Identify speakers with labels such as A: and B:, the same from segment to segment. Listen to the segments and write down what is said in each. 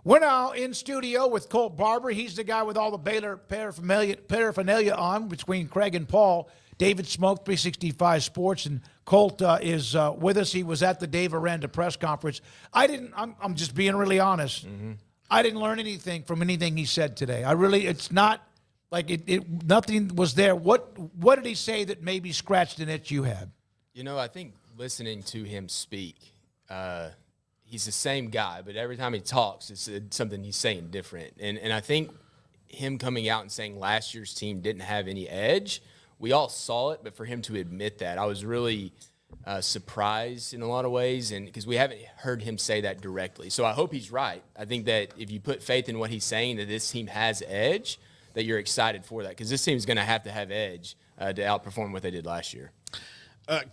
A: We're now in studio with Colt Barber. He's the guy with all the Baylor paraphernalia on between Craig and Paul. David Smoke, 365 Sports, and Colt is with us. He was at the Dave Aranda press conference. I'm just being really honest. Mm-hmm. I didn't learn anything from anything he said today. It's not like nothing was there. What did he say that maybe scratched an itch you had?
B: You know, I think listening to him speak, he's the same guy, but every time he talks, it's something he's saying different. And I think him coming out and saying last year's team didn't have any edge, we all saw it, but for him to admit that, I was really surprised in a lot of ways, and because we haven't heard him say that directly. So I hope he's right. I think that if you put faith in what he's saying, that this team has edge, that you're excited for that, because this team is going to have edge to outperform what they did last year.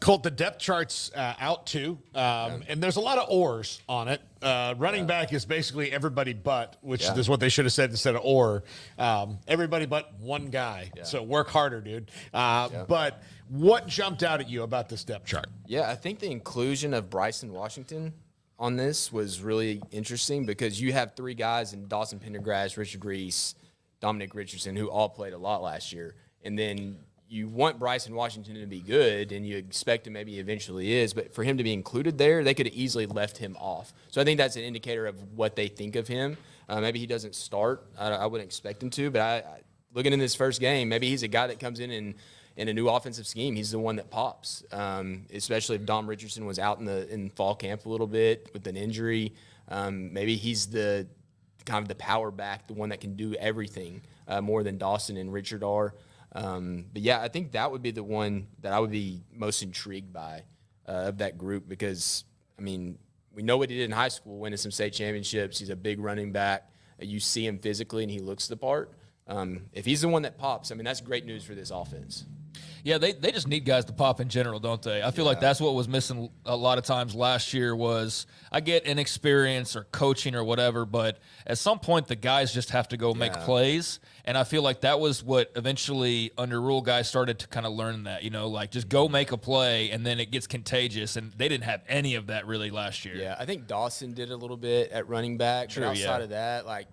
C: Colt, the depth chart's out too, and there's a lot of ors on it. Running back is basically everybody but, which is what they should have said instead of or. Everybody but one guy. Yeah. So work harder, dude. But what jumped out at you about this depth chart?
B: Yeah, I think the inclusion of Bryson Washington on this was really interesting because you have three guys in Dawson Pendergrass, Richard Reese, Dominic Richardson, who all played a lot last year. And then you want Bryson Washington to be good, and you expect him maybe eventually is, but for him to be included there, they could have easily left him off. So I think that's an indicator of what they think of him. Maybe he doesn't start. I wouldn't expect him to, but looking in this first game, maybe he's a guy that comes in a new offensive scheme. He's the one that pops, especially if Dom Richardson was out in fall camp a little bit with an injury. Maybe he's the kind of the power back, the one that can do everything more than Dawson and Richard are. But yeah, I think that would be the one that I would be most intrigued by of that group because, I mean, we know what he did in high school, winning some state championships. He's a big running back. You see him physically, and he looks the part. If he's the one that pops, I mean, that's great news for this offense.
D: Yeah, they just need guys to pop in general, don't they? I feel like that's what was missing a lot of times last year was I get inexperience or coaching or whatever, but at some point the guys just have to go make plays, and I feel like that was what eventually under Rule guys started to kind of learn that, like just go make a play, and then it gets contagious, and they didn't have any of that really last year.
B: Yeah, I think Dawson did a little bit at running back, but outside of that, like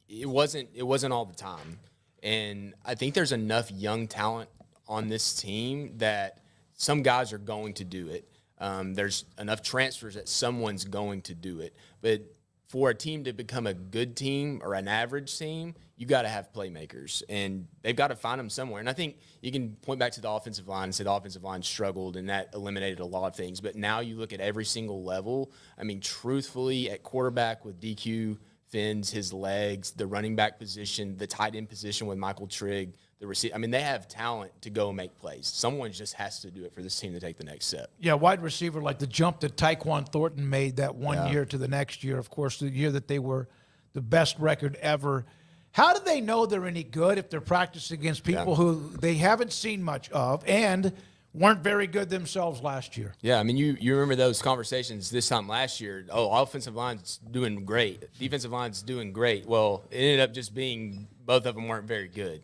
B: it wasn't all the time, and I think there's enough young talent on this team that some guys are going to do it. There's enough transfers that someone's going to do it. But for a team to become a good team or an average team, you got to have playmakers, and they've got to find them somewhere. And I think you can point back to the offensive line and say the offensive line struggled, and that eliminated a lot of things. But now you look at every single level. I mean, truthfully, at quarterback with DQ, Finn's, his legs, the running back position, the tight end position with Michael Trigg, the receiver. I mean, they have talent to go make plays. Someone just has to do it for this team to take the next step.
A: Yeah, wide receiver, like the jump that Tyquan Thornton made that one year to the next year, of course, the year that they were the best record ever. How do they know they're any good if they're practicing against people who they haven't seen much of and weren't very good themselves last year?
B: Yeah, I mean, you remember those conversations this time last year. Oh, offensive line's doing great. Defensive line's doing great. Well, it ended up just being both of them weren't very good.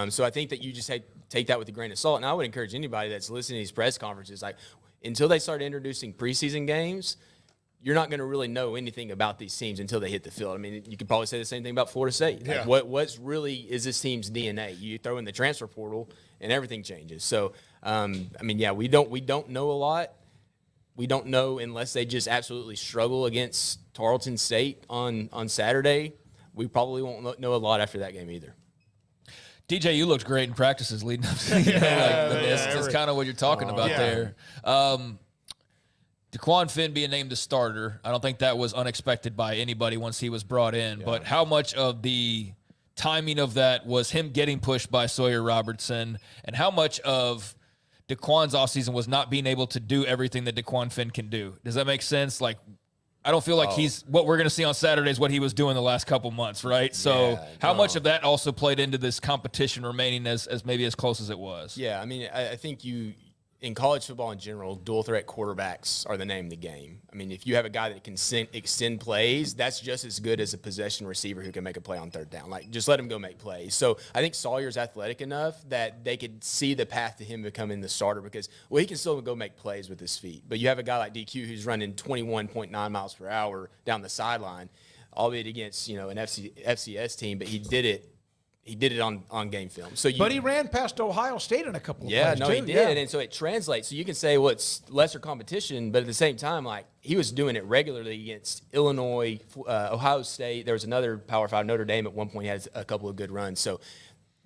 B: So I think that you just take that with a grain of salt. And I would encourage anybody that's listening to these press conferences, like until they start introducing preseason games, you're not going to really know anything about these teams until they hit the field. I mean, you could probably say the same thing about Florida State.
C: Yeah.
B: Like what's really is this team's DNA? You throw in the transfer portal and everything changes. So, I mean, yeah, we don't know a lot. We don't know unless they just absolutely struggle against Tarleton State on Saturday. We probably won't know a lot after that game either.
D: DJ, you looked great in practices leading up to that's kind of what you're talking about there. DeQuan Finn being named the starter, I don't think that was unexpected by anybody once he was brought in. But how much of the timing of that was him getting pushed by Sawyer Robertson, and how much of DeQuan's offseason was not being able to do everything that DeQuan Finn can do? Does that make sense? Like, I don't feel like what we're going to see on Saturday is what he was doing the last couple months, right? So how much of that also played into this competition remaining as maybe as close as it was?
B: Yeah, I mean, I think in college football in general, dual threat quarterbacks are the name of the game. I mean, if you have a guy that can extend plays, that's just as good as a possession receiver who can make a play on third down. Like, just let him go make plays. So I think Sawyer's athletic enough that they could see the path to him becoming the starter because, well, he can still go make plays with his feet. But you have a guy like DQ who's running 21.9 miles per hour down the sideline. albeit against an FCS team, but he did it. He did it on game film. So
A: but he ran past Ohio State in a couple of plays,
B: he
A: too.
B: did, and so it translates. So you can say, well, it's lesser competition, but at the same time, like he was doing it regularly against Illinois, Ohio State. There was another Power 5, Notre Dame. At one point, he had a couple of good runs. So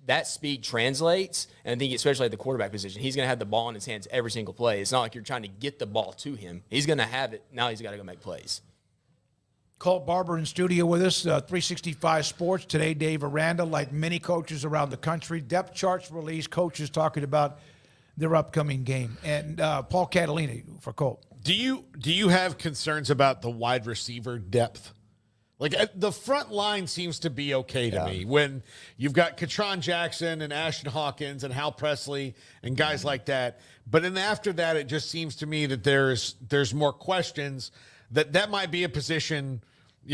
B: that speed translates, and I think especially at the quarterback position, he's going to have the ball in his hands every single play. It's not like you're trying to get the ball to him. He's going to have it. Now he's got to go make plays.
A: Colt Barber in studio with us, 365 Sports. Today, Dave Aranda, like many coaches around the country, depth charts released, coaches talking about their upcoming game. And Paul Catalini for Colt.
C: Do you have concerns about the wide receiver depth? Like the front line seems to be okay to me when you've got Katron Jackson and Ashton Hawkins and Hal Presley and guys like that. But then after that, it just seems to me that there's more questions that might be a position,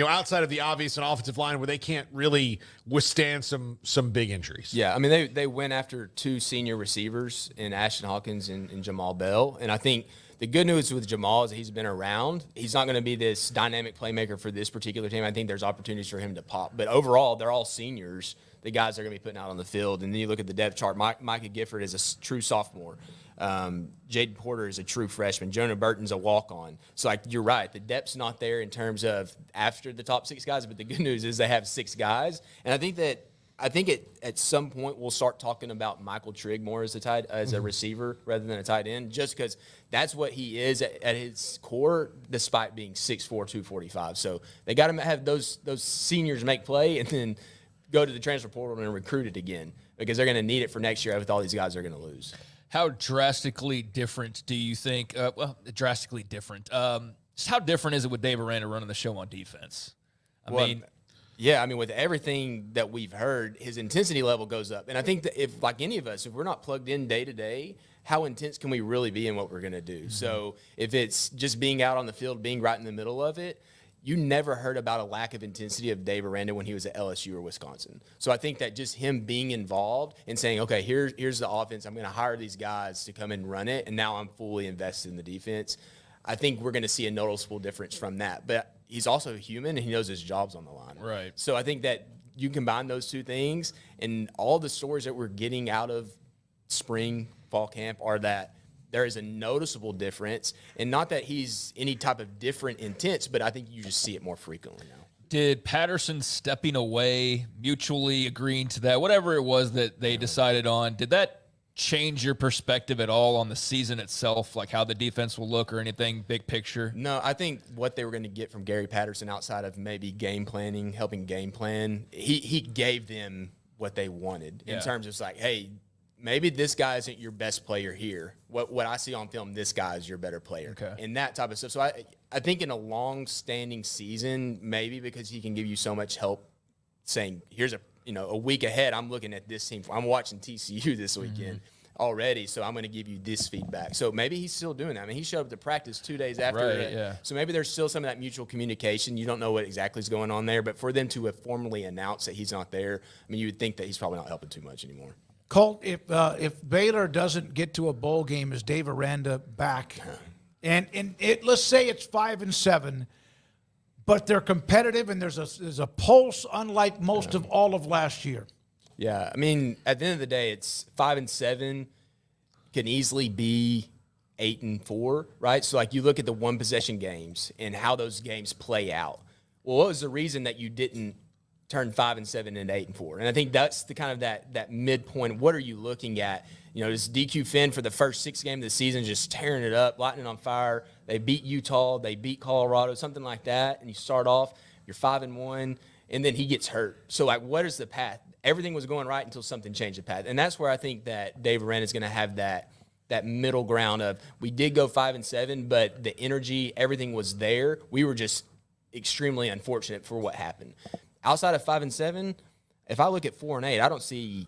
C: outside of the obvious and offensive line where they can't really withstand some big injuries.
B: Yeah, I mean, they went after 2 senior receivers in Ashton Hawkins and Jamal Bell. And I think the good news with Jamal is he's been around. He's not going to be this dynamic playmaker for this particular team. I think there's opportunities for him to pop. But overall, they're all seniors, the guys they're going to be putting out on the field. And then you look at the depth chart. Micah Gifford is a true sophomore. Jaden Porter is a true freshman. Jonah Burton's a walk-on. So, you're right. The depth's not there in terms of after the top 6 guys, but the good news is they have 6 guys. And I think at some point we'll start talking about Michael Trigg more as a receiver rather than a tight end, just because that's what he is at his core, despite being 6'4", 245. So they got to have those seniors make play and then go to the transfer portal and recruit it again, because they're going to need it for next year with all these guys they're going to lose.
D: How drastically different do you think? Drastically different. Just how different is it with Dave Aranda running the show on defense? I mean,
B: with everything that we've heard, his intensity level goes up. And I think that if, like any of us, if we're not plugged in day to day, how intense can we really be in what we're going to do? Mm-hmm. So if it's just being out on the field, being right in the middle of it, you never heard about a lack of intensity of Dave Aranda when he was at LSU or Wisconsin. So I think that just him being involved and saying, okay, here's the offense. I'm going to hire these guys to come and run it, and now I'm fully invested in the defense. I think we're going to see a noticeable difference from that. But he's also human, and he knows his job's on the line.
D: Right.
B: So I think that you combine those two things, and all the stories that we're getting out of spring, fall camp are that there is a noticeable difference, and not that he's any type of different intense, but I think you just see it more frequently now.
D: Did Patterson stepping away, mutually agreeing to that, whatever it was that they decided on, did that change your perspective at all on the season itself, like how the defense will look or anything big picture?
B: No, I think what they were going to get from Gary Patterson outside of maybe game planning, helping game plan, he gave them what they wanted in terms of like, hey, maybe this guy isn't your best player here. What I see on film, this guy is your better player.
D: Okay.
B: And that type of stuff. So I think in a long-standing season, maybe because he can give you so much help saying, here's a week ahead, I'm looking at this team. I'm watching TCU this weekend already, so I'm going to give you this feedback. So maybe he's still doing that. I mean, he showed up to practice 2 days after it.
D: Yeah.
B: So maybe there's still some of that mutual communication. You don't know what exactly is going on there, but for them to have formally announced that he's not there, I mean, you would think that he's probably not helping too much anymore.
A: Colt, if Baylor doesn't get to a bowl game, is Dave Aranda back? And let's say it's 5-7, but they're competitive and there's a pulse unlike most of all of last year.
B: Yeah, I mean, at the end of the day, it's 5-7 can easily be 8-4, right? So like you look at the one possession games and how those games play out. Well, what was the reason that you didn't turn 5-7 into 8-4? And I think that's the kind of that midpoint. What are you looking at? This DQ Finn for the first 6 games of the season, just tearing it up, lighting it on fire. They beat Utah, they beat Colorado, something like that. And you start off, you're 5-1, and then he gets hurt. So like, what is the path? Everything was going right until something changed the path. And that's where I think that Dave Aranda is going to have that middle ground of, we did go 5-7, but the energy, everything was there. We were just extremely unfortunate for what happened. Outside of 5-7, if I look at 4-8, I don't see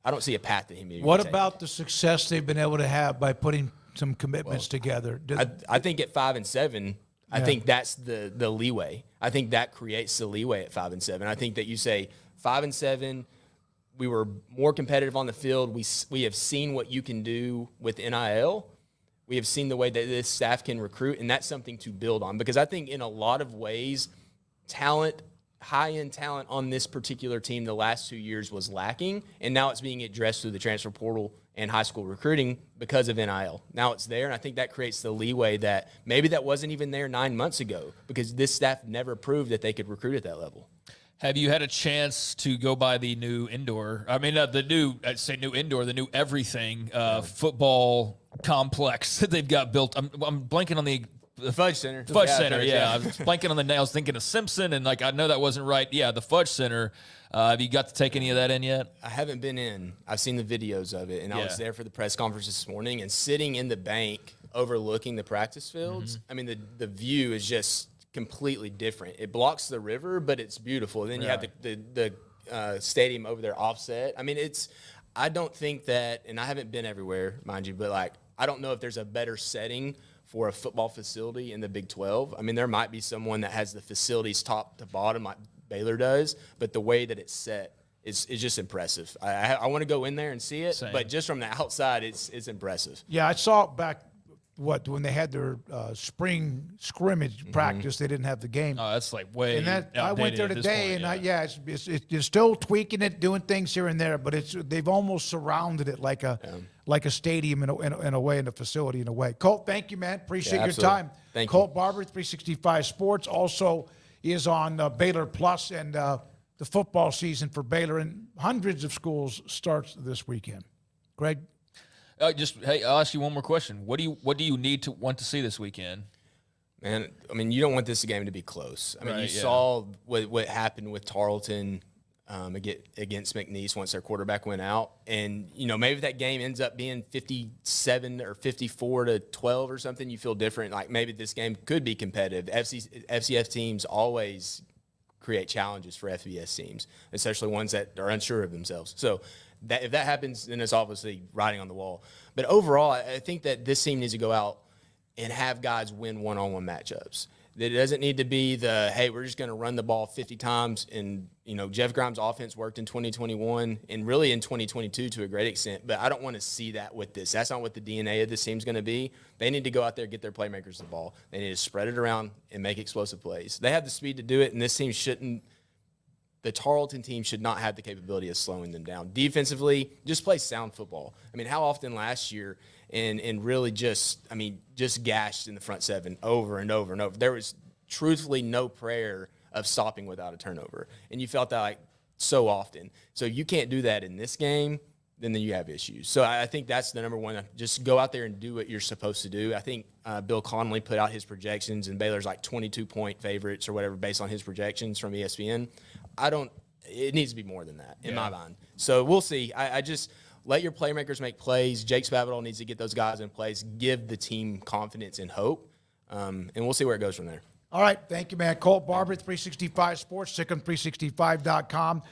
B: a path to him.
A: What about the success they've been able to have by putting some commitments together?
B: I think at 5-7, I think that's the leeway. I think that creates the leeway at 5-7. I think that you say 5-7, we were more competitive on the field. We have seen what you can do with NIL. We have seen the way that this staff can recruit, and that's something to build on. Because I think in a lot of ways, talent high-end talent on this particular team the last 2 years was lacking, and now it's being addressed through the transfer portal and high school recruiting because of NIL. Now it's there, and I think that creates the leeway that maybe that wasn't even there 9 months ago because this staff never proved that they could recruit at that level.
D: Have you had a chance to go by the new indoor? I mean, the new everything football complex that they've got built. I'm blanking on the
B: Fudge Center.
D: Fudge Center, yeah. I was blanking on the name. I was thinking of Simpson, and I know that wasn't right. Yeah, the Fudge Center. Have you got to take any of that in yet?
B: I haven't been in. I've seen the videos of it, and I was there for the press conference this morning, and sitting in the bank overlooking the practice fields. I mean, the view is just completely different. It blocks the river, but it's beautiful. And then you have the stadium over there offset. I mean, I don't think that, and I haven't been everywhere, mind you, but I don't know if there's a better setting for a football facility in the Big 12. I mean, there might be someone that has the facilities top to bottom like Baylor does, but the way that it's set is just impressive. I want to go in there and see it, but just from the outside, it's impressive.
A: Yeah, I saw it back when they had their spring scrimmage practice. They didn't have the game.
D: Oh, that's way.
A: And I went there today, and it's still tweaking it, doing things here and there, but they've almost surrounded it like a stadium in a way, in a facility in a way. Colt, thank you, man. Appreciate your time.
B: Thank
A: Colt
B: you.
A: Barber, 365 Sports, also is on Baylor Plus, and the football season for Baylor and hundreds of schools starts this weekend. Greg.
D: Hey, I'll ask you one more question. What do you want to see this weekend?
B: Man, I mean, you don't want this game to be close. I mean, you saw what happened with Tarleton against McNeese once their quarterback went out, and maybe that game ends up being 57 or 54-12 or something. You feel different. Like maybe this game could be competitive. FCS teams always create challenges for FBS teams, especially ones that are unsure of themselves. So if that happens, then it's obviously writing on the wall. But overall, I think that this team needs to go out and have guys win one-on-one matchups. It doesn't need to be hey, we're just going to run the ball 50 times. And, Jeff Grimes' offense worked in 2021 and really in 2022 to a great extent. But I don't want to see that with this. That's not what the DNA of this team's going to be. They need to go out there, get their playmakers the ball. They need to spread it around and make explosive plays. They have the speed to do it, and this team shouldn't. The Tarleton team should not have the capability of slowing them down. Defensively, just play sound football. I mean, how often last year and really just gashed in the front seven over and over and over. There was truthfully no prayer of stopping without a turnover. And you felt that so often. So you can't do that in this game, then you have issues. So I think that's the number one. Just go out there and do what you're supposed to do. I think Bill Connolly put out his projections, and Baylor's 22-point favorites or whatever based on his projections from ESPN. It needs to be more than that in my mind. So we'll see. I just let your playmakers make plays. Jake Spavital needs to get those guys in place, give the team confidence and hope, and we'll see where it goes from there.
A: All right. Thank you, man. Colt Barber, 365 Sports, SicEm365.com.